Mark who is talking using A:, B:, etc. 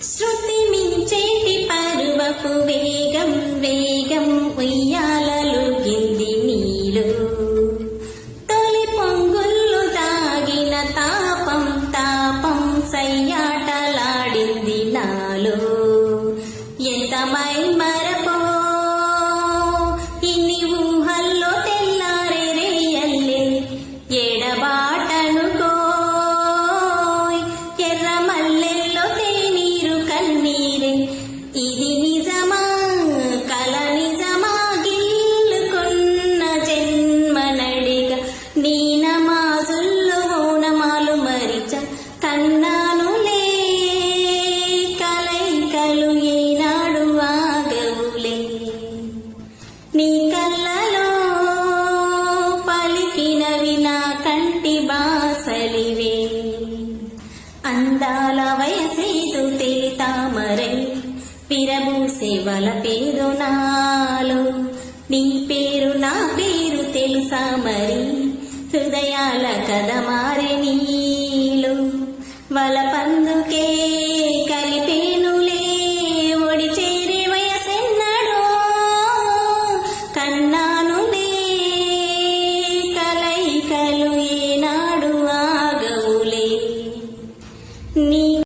A: శృతి మించేటి పరువపు వేగం వేగం ఉయ్యాలలు గింది నీలో తొలి పొంగుళ్ళు దాగిన తాపం తాపం సయ్యాటలాడింది నాలో ఎంత మై మరపో ఇన్ని ఊహల్లో తెల్లారే రేయల్లే ఎడబాటనుకో ఎర్ర మల్లెల్లో తేనీరు కన్నీరే ఇది నిజమా కల నిజమా గిల్లుకున్న జన్మ నడిగ నీ నమాజుల్లో ఓనమాలు మరిచ కన్నానులే కలైకలు ఏనాడు ఆగవులే నీ కళ్ళలో పలికినవి నా కంటి బాసలివే అందాల వయసేదు తెలి తామరై విరబూసే వలపేరు నాలో నీ పేరు నా పేరు తెలుసా మరి హృదయాల కథ మారే నీలో వలపందుకే